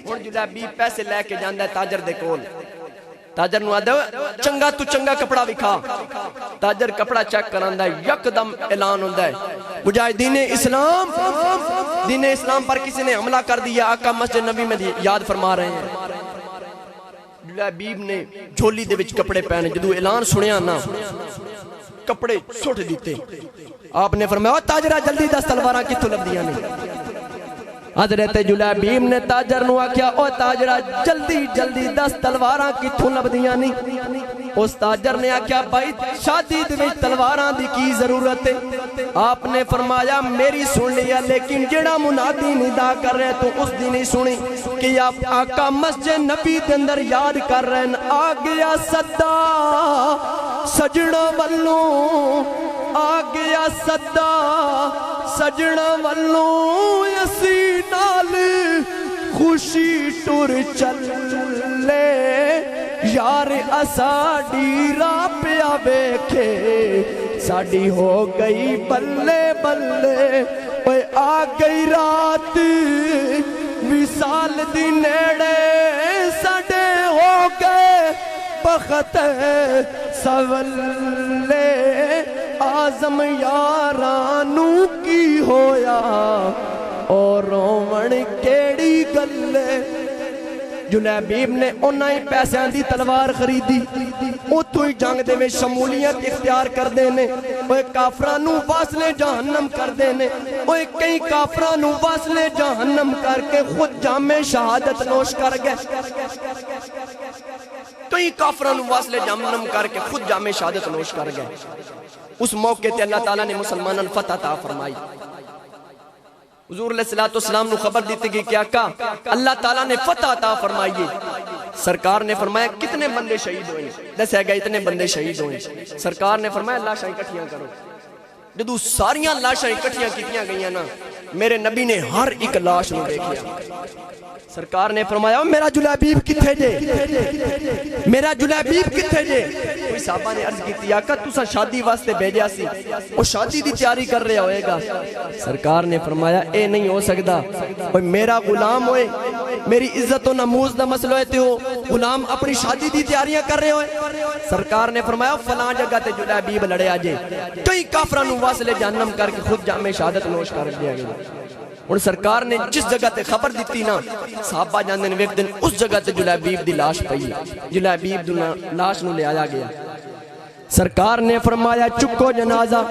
ہن جلیبیب پیسے لے کے جاندا ہے تاجر دے کول، تاجر نو آدھے چنگا تو چنگا کپڑا دکھا۔ تاجر کپڑا چیک کراندا ہے، یکدم اعلان ہوندا ہے مجاہدین اسلام، دین اسلام پر کسی نے حملہ کر دیا، آقا مسجد نبی میں یاد فرما رہے ہیں۔ جلیبیب نے جھولی دے وچ کپڑے پہنے، جدو اعلان سنیا نا کپڑے سٹ دیتے۔ آپ نے فرمایا او تاجرہ جلدی 10 تلواراں کتھوں لبدیاں نے؟ حضرت جلیبیب نے تاجر نو آکھیا او تاجرہ جلدی جلدی 10 تلواراں کتھوں لبدیاں نہیں؟ اس تاجر نے آکھیا بھائی شادی دے وچ تلواراں دی کی ضرورت ہے؟ آپ نے فرمایا میری سن لیا، لیکن جڑا منادی ندا کر رہے تو اس دی نہیں سنی کہ آپ آقا مسجد نبی دے اندر یاد کر رہے ہیں آ گیا صدا سجنا والوں، آ گیا صدا سجنا والوں، اسی نال خوشی ٹر چلے یار اساڈی راہ پیا ویکھے، ساڈی ہو گئی بلے بلے، اوے آ گئی رات وصال دی نیڑے، ساڈے ہو گئے بخت سولے، آزم یارانو کی ہویا اور رومن کیڑی گلے۔ جلیبیب نے انہاں ہی پیسیاں دی تلوار خریدی، اتھوں ہی جنگ دے میں شمولیت اختیار کر دینے، اوے کافرانو واصلے جہنم کر دینے، اوے کئی کافرانو واصلے جہنم کر کے خود جامع شہادت نوش کر گئے، کئی کافرانو واصلے جہنم کر کے خود جامع شہادت نوش کر گئے۔ اس موقع تے اللہ تعالیٰ نے مسلمانوں فتح عطا فرمائی۔ حضور علیہ السلام نو خبر دیتی گئی کہ آقا اللہ تعالیٰ نے فتح عطا فرمائیے۔ سرکار نے فرمایا کتنے بندے شہید ہوئے؟ دسے گا اتنے بندے شہید ہوئے۔ سرکار نے فرمایا لاشاں اکٹھیاں کرو۔ جدو ساریاں لاشاں اکٹھیاں کیتیاں گئیاں نا، میرے نبی نے ہر ایک لاش نو دیکھیا۔ سرکار نے فرمایا میرا جلیبیب کتھے جے، میرا جلیبیب کتھے جے؟ کوئی صحابہ نے عرض کی آقا تسا شادی واسطے بھیجیا سی، وہ شادی دی تیاری کر رہا ہوئے گا۔ سرکار نے فرمایا اے نہیں ہو سکتا، کوئی میرا غلام ہوئے، میری عزت و نموز دا مسئلہ ہوئے تو غلام اپنی شادی دی تیاریاں کر رہے ہوئے۔ سرکار نے فرمایا فلاں جگہ تے جلیبیب لڑے آجے، کئی کافرانو واصلے جہنم کر کے خود جامع شہادت نوش کر دیا گیا۔ اور سرکار نے جس جگہ تے خبر دیتی نا، صحابہ جاندے نے ایک دن اس جگہ تے جلیبیب دی لاش پئی، جلیبیب دی لاش نو لے آیا گیا۔ سرکار نے فرمایا چکو جنازہ،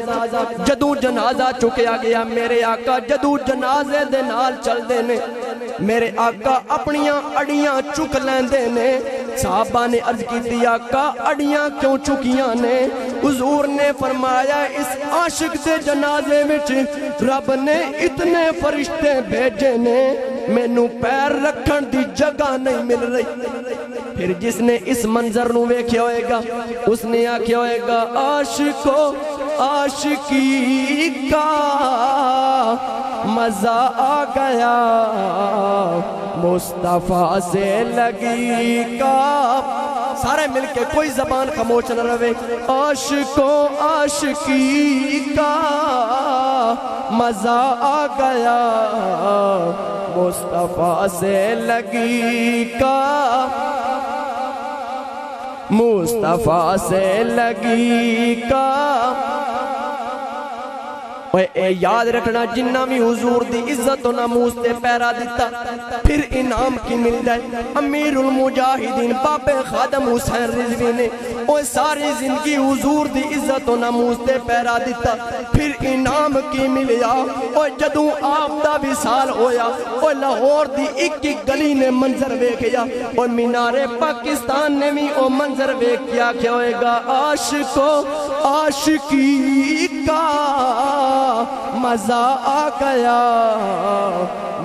جدو جنازہ چکیا گیا، میرے آقا جدو جنازے دے نال چل دے نے، میرے آقا اپنیاں اڑیاں چک لیندے نے، صحابہ نے عرض کی تھی آقا اڑیاں کیوں چکیاں نے؟ حضور نے فرمایا اس عاشق دے جنازے وچ رب نے اتنے فرشتے بھیجے نے مینوں پیر رکھن دی جگہ نہیں مل رہی۔ پھر جس نے اس منظر نو ویکھیا ہوئے گا اس نے آکھیا ہوئے گا عاشقو عاشقی کا مزہ آ گیا مصطفیٰ سے لگی کا۔ سارے مل کے کوئی زبان خاموش نہ رہے۔ عاشقو عاشقی کا مزہ آ گیا مصطفیٰ سے لگی کا، مصطفیٰ سے لگی کا۔ اے یاد رکھنا جنہ بھی حضور دی عزت و ناموس تے پیرا دیتا پھر انعام کی مل جائے۔ امیر المجاہدین باب خادم حسین رضوی نے اوہ ساری زندگی حضور دی عزت و ناموس تے پیرا دیتا پھر انعام کی ملیا۔ اوہ جدوں آپ دا وصال ہویا اوہ لاہور دی ایک گلی نے منظر ویکھیا اور مینار پاکستان نے بھی او منظر ویکھیا کیا ہوئے گا عاشقو عاشقی کا مزہ آ گیا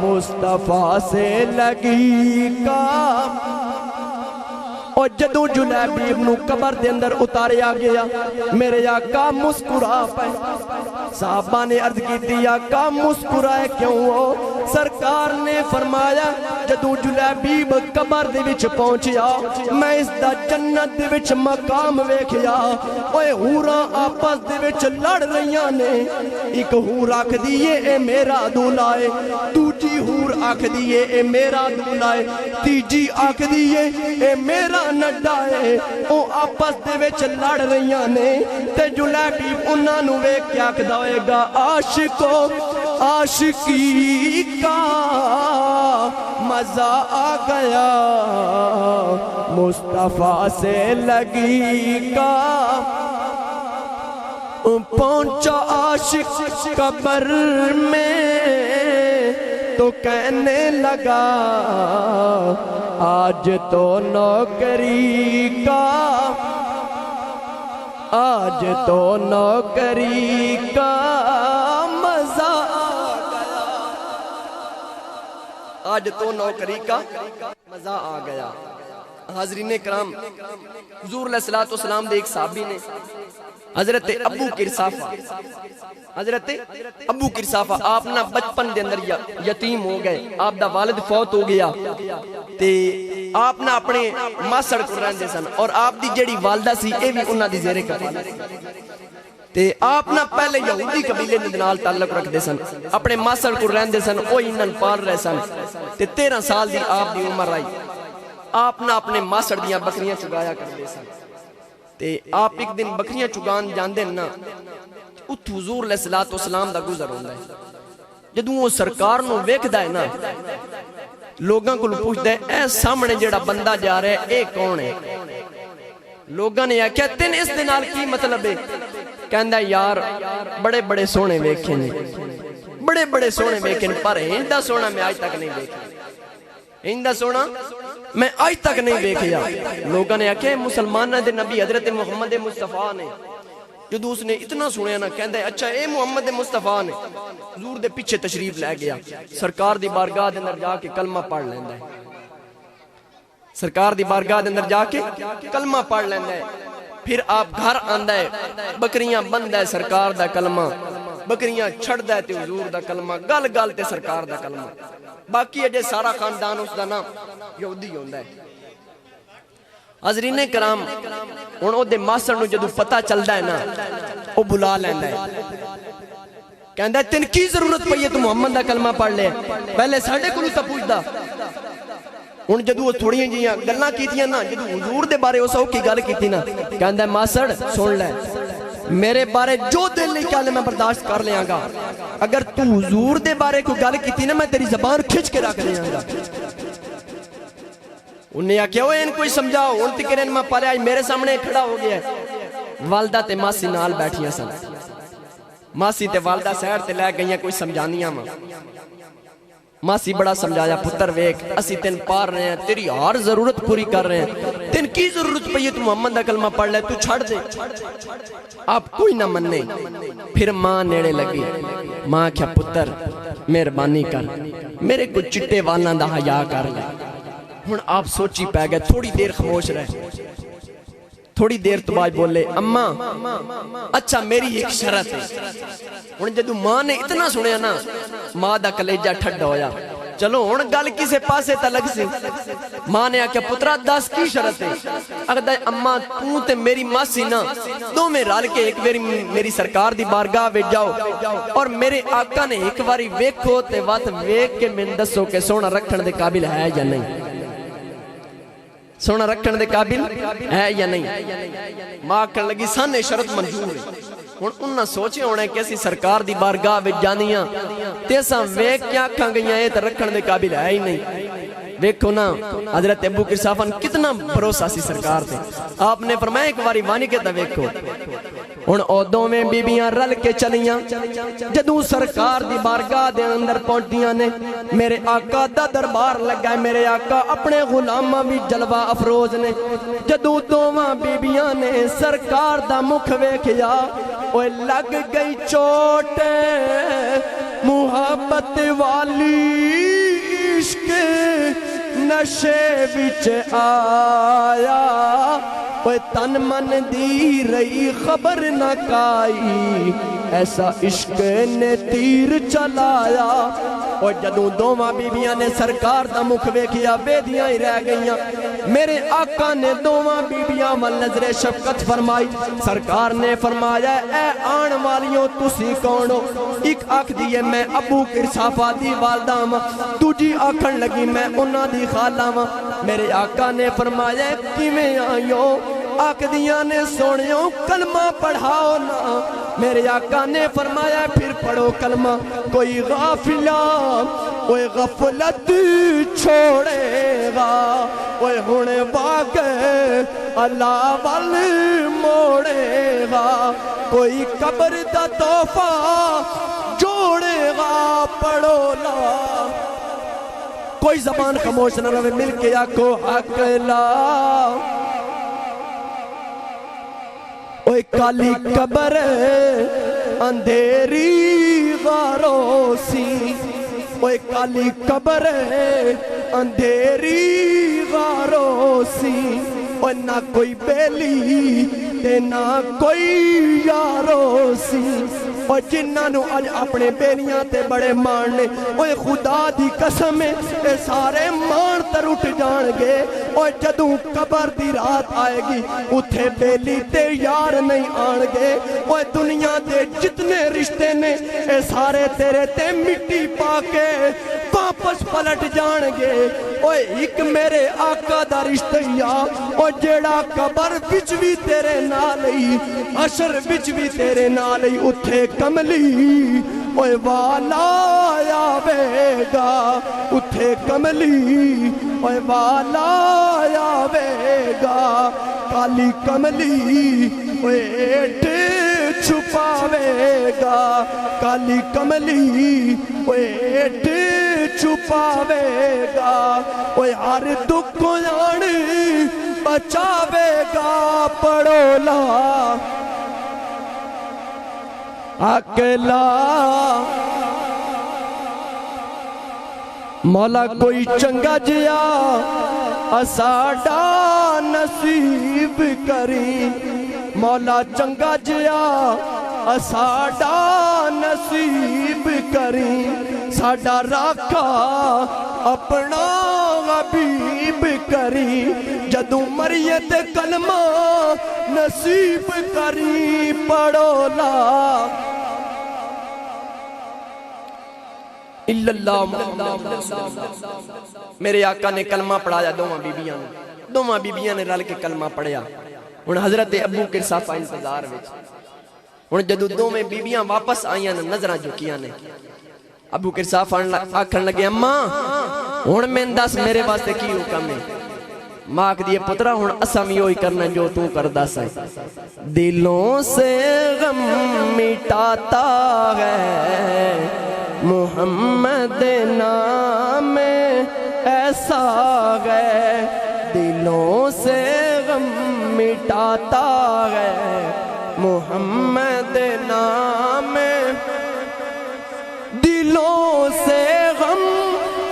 مصطفیٰ سے لگی کا۔ اور جدوں جلیبیب نو قبر دے اندر اتاریا گیا میرے آقا مسکرا پائے۔ صحابہ نے عرض کی تھی آقا مسکرائے کیوں ہو؟ سرکار نے فرمایا جدوں جلیبیب قبر دے وچ پہنچیا میں اس دا جنت دے وچ مقام ویکھیا۔ اوے حوراں آپس دے وچ لڑ رہیاں نے، ایک حور آکھ دیئے اے میرا دولا ہے، دوجی حور آکھ دیئے اے میرا دولا ہے، تیجی آکھ دیئے اے میرا نڈا ہے۔ او آپس دے وچ لڑ رہیاں نے تے جلیبیب انہاں نو ویکھ کے آکھدا ہوئے گا عاشقو عاشقی کا مزہ آ گیا مصطفیٰ سے لگی کا۔ پہنچا عاشق قبر میں تو کہنے لگا آج تو نوکری کا، آج تو نوکری کا مزہ آ گیا، آج تو نوکری کا مزہ آ گیا۔ حاضرین کرام حضور علیہ السلام دے ایک صحابی نے حضرت ابو کرسافہ آپ نہ بچپن دے اندر یتیم ہو گئے، آپ دا والد فوت ہو گیا تے آپ نہ اپنے ماسڑ کو رہندے سن اور آپ دی جڑی والدہ سی اے بھی انہاں دی زیر کفالت تے آپ نہ پہلے یہودی قبیلے دے نال تعلق رکھدے سن، اپنے ماسڑ کو رہندے سن او انہاں پال رہے سن تے 13 سال دی آپ دی عمر آئی۔ آپ نہ اپنے ماسڑ دیاں بکریاں چگایا کردے سن تے آپ ایک دن بکریاں چگان جاندے نا ات حضور علیہ السلام دا گزر ہوندا ہے۔ جدوں وہ سرکار نو ویکھدا ہے نا لوگاں کو پوچھدا ہے اے سامنے جڑا بندہ جا رہا ہے اے کون ہے؟ لوگاں نے آکھیا تین اس دے نال کی مطلب ہے؟ کہندا یار بڑے بڑے سونے ویکھے نے، بڑے بڑے سونے ویکھے نے پر ایندا سونا میں آج تک نہیں ویکھیا، ایندا سونا میں آج تک نہیں دیکھیا۔ لوگوں نے آکھے مسلمانہ دے نبی حضرت محمد مصطفیٰ نے جدو اس نے اتنا سنیا نا کہندہ ہے اچھا اے محمد مصطفیٰ نے حضور دے پیچھے تشریف لے گیا، سرکار دی بارگاہ دے اندر جا کے کلمہ پڑھ لیندہ ہے، سرکار دی بارگاہ دے اندر جا کے کلمہ پڑھ لیندہ ہے، پھر آپ گھر آندہ ہے بکریاں بندہ ہے سرکار دا کلمہ، بکریاں چھڑ دے تے حضور دا کلمہ، گل گل تے سرکار دا کلمہ، باقی اجے سارا خاندان اس دا نام یہودی ہوندہ ہے۔ حضرین کرام ہن او دے ماسڑ نو جدوں پتہ چلدا ہے نا او بلا لیندا ہے، کہندا ہے تین کی ضرورت پئی ہے تو محمد دا کلمہ پڑھ لے، پہلے ساڈے کولوں تے پوچھدا۔ ہن جدوں تھوڑیاں جیاں گلاں کیتیاں نا جدوں حضور دے بارے اس کی گل کیتی نا کہندا ہے ماسڑ سن لے میرے بارے جو دل نہیں کہہ لے میں برداشت کر لیاں گا، اگر تو حضور دے بارے کوئی گل کیتی نا میں تیری زبان کھچ کے رکھ لیاں گا۔ انہیں آکھیا وہ ان کوئی سمجھاؤ، ان تکرین میں پارے آج میرے سامنے کھڑا ہو گیا ہے۔ والدہ تے ماسی نال بیٹھیاں سن، ماسی تے والدہ سیر تے لے گئیاں کوئی سمجھانیاں ماں، ماسی بڑا سمجھایا پتر ویک اسی تین پار رہے ہیں، تیری ہر ضرورت پوری کر رہے ہیں، تین کی ضرورت پئی ہے تو محمد دا کلمہ پڑھ لے تو چھڑ دے آپ کوئی نہ مننے پھر ماں نیڑے لگی ماں کیا پتر مہربانی کر میرے کو چٹے والاں دا حیا کر لے ہن آپ سوچی پہ گئے تھوڑی دیر خاموش رہے تھوڑی دیر تو بعد بولے اماں اچھا میری ایک شرط ہے ہن جدوں ماں نے اتنا سنیا نا ماں دا کلیجہ ٹھڈا ہویا چلو ہن گل کسے پاسے تلگ سی ماں نے آکھیا پترا دس کی شرط ہے اگر اماں تو تے میری ماسی نا دو میں رل کے ایک میری سرکار دی بارگاہ وچ جاؤ اور میرے آقا نے ایک باری ویکھو تے وقت ویکھ کے میں دسو کہ سونا رکھن دے قابل ہے یا نہیں سونا رکھن دے قابل ہے یا نہیں ماں کہنے لگی سانے شرط منظور ہے ہن انہاں سوچے ہونے کہ اسی سرکار دی بارگاہ وچ جانیاں تے اساں ویکھ کے آکھاں گئیاں اے تے رکھن دے قابل ہے ہی نہیں ویکھو نا حضرت ابو قرصافن کتنا بھروسہ سی سرکار تے آپ نے فرمایا ایک باری وانی کے تے ویکھو ہن او دوویں بیبیاں رل کے چلیاں جدوں سرکار دی بارگاہ دے اندر پہنچیاں نے میرے آقا دا دربار لگا ہے میرے آقا اپنے غلاماں بھی جلوہ افروز نے جدوں دوواں بیبیاں نے سرکار دا مکھ ویکھیا اوے لگ گئی چوٹ محبت والی عشق نشے وچ آیا اوے تن من دی رہی خبر نہ کائی ایسا عشق نے تیر چلایا اور جدوں دوواں بیبیاں نے سرکار دا مکھ ویکھیا بیدیاں ہی رہ گئیاں میرے آقا نے دوواں بیبیاں ول نظر شفقت فرمائی سرکار نے فرمایا اے آن والیوں تسی کون ہو ایک آکھ دیئے میں ابو قرصافہ دی والدہ ہاں دوجی آکھن لگی میں انہاں دی خالہ ہاں میرے آقا نے فرمایا کیویں آئیو آکھ دیاں نے سونیوں کلمہ پڑھاؤ نا میرے آقا نے فرمایا پھر پڑھو کلمہ کوئی غافلہ کوئی غفلت چھوڑے گا کوئی ہونے باغے اللہ وال موڑے گا کوئی قبر دا تحفہ جوڑے گا پڑھو لا کوئی زبان خاموش نہ رہے مل کے آکھو حق لا اوے کالی قبر اندھیری غاروں سی اوے کالی قبر اندھیری غاروں سی اوے نہ کوئی بیلی تے نہ کوئی یاروں سی اور جنہاں نو اج اپنے بیلیاں تے بڑے ماننے اوے خدا دی قسم اے سارے مان تر اٹھ جان گے اور جدوں قبر دی رات آئے گی اتھے بیلی تے یار نہیں آن گے اوے دنیا دے جتنے رشتے نے اے سارے تیرے تے مٹی پا کے واپس پلٹ جان گے اوے ایک میرے آقا دا رشتہ اور جیڑا قبر وچ بھی تیرے نالئی حشر وچ بھی تیرے نالئی اتھے کملی اوے والا آوے گا اتھے کملی اوے والا آوے گا کالی کملی اوے ایٹ چھپاوے گا کالی کملی اوے ایٹ چھپاوے گا اوے ہر دکھ کو جان بچاوے گا پڑھو لا اکلا مولا کوئی چنگا جیا اساڈا نصیب کری مولا چنگا جیا اساڈا نصیب کری ساڈا راکھا اپنا حبیب کری جدوں مریے تے کلمہ نصیب کری پڑھو لا الا اللہ میرے آقا نے کلمہ پڑھایا دوواں بیبیاں نے رل کے کلمہ پڑھیا ہن حضرت ابو قرصافہ انتظار وچ ہن جدوں دوویں بیبیاں واپس آئیاں نظراں جھکیاں نے ابو قرصافہ آکھن لگے اماں ہن میں دس میرے واسطے کی حکم ہے ماں آکھ دیے پترا ہن اساں وی اوہی کرنا جو تو کردا سی دلوں سے غم مٹاتا ہے محمد نام ایسا ہے دل دلوں سے غم مٹاتا ہے محمد نام، دلوں سے غم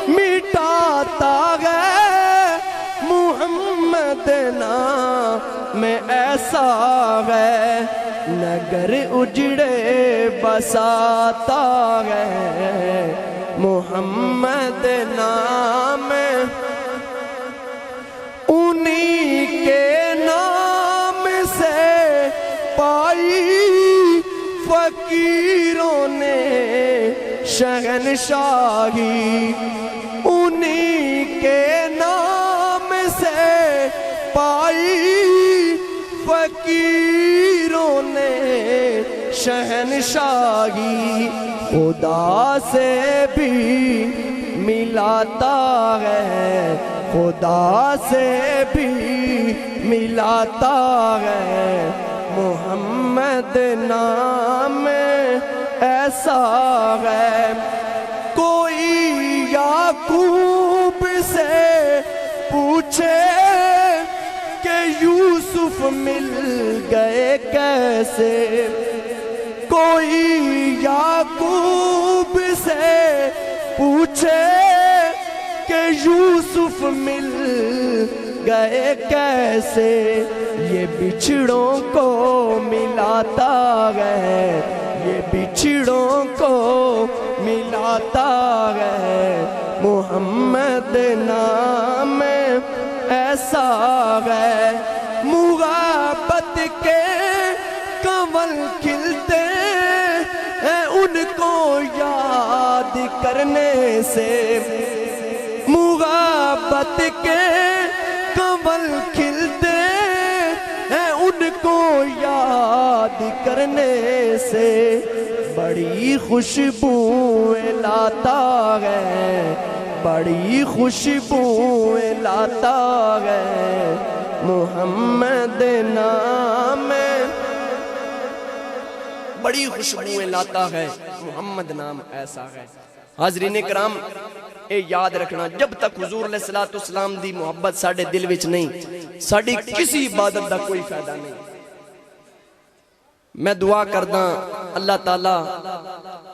مٹاتا ہے محمد نام ایسا ہے، نگر اجڑے بساتا ہے محمد نام، انہی کے نام سے پائی فقیروں نے شہنشاہی، انہی کے نام سے پائی فقیروں نے شہنشاہی، خدا سے بھی ملاتا ہے، خدا سے بھی ملاتا ہے محمد نام ایسا ہے۔ کوئی یعقوب سے پوچھے کہ یوسف مل گئے کیسے، کوئی یعقوب سے پوچھے کہ یوسف مل گئے کیسے، یہ بچھڑوں کو ملاتا ہے، یہ بچھڑوں کو ملاتا ہے محمد نام ایسا ہے۔ محبت کے کنول کھلتے ہیں ان کو یاد کرنے سے، محبت کے کنول کھلتے ہیں ان کو یاد کرنے سے، بڑی خوشبوئیں لاتا ہے، بڑی خوشبوئیں لاتا ہے محمد نام، بڑی خوشبوئیں لاتا ہے محمد نام ایسا ہے۔ حاضرین کرام، اے یاد رکھنا، جب تک حضور علیہ السلام دی محبت ساڑھے دل وچ نہیں، ساڑھی کسی عبادت دا کوئی فائدہ نہیں۔ میں دعا کرداں اللہ تعالیٰ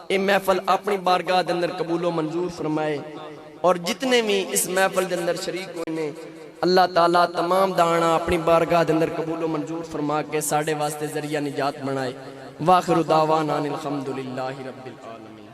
اے محفل اپنی بارگاہ دے اندر قبول و منظور فرمائے، اور جتنے بھی اس محفل دے اندر شریک ہوئے نے اللہ تعالیٰ تمام دانا اپنی بارگاہ دے اندر قبول و منظور فرما کے ساڑھے واسطے ذریعہ نجات بنائے۔ واخر دعوانا الحمدللہ رب العالمین۔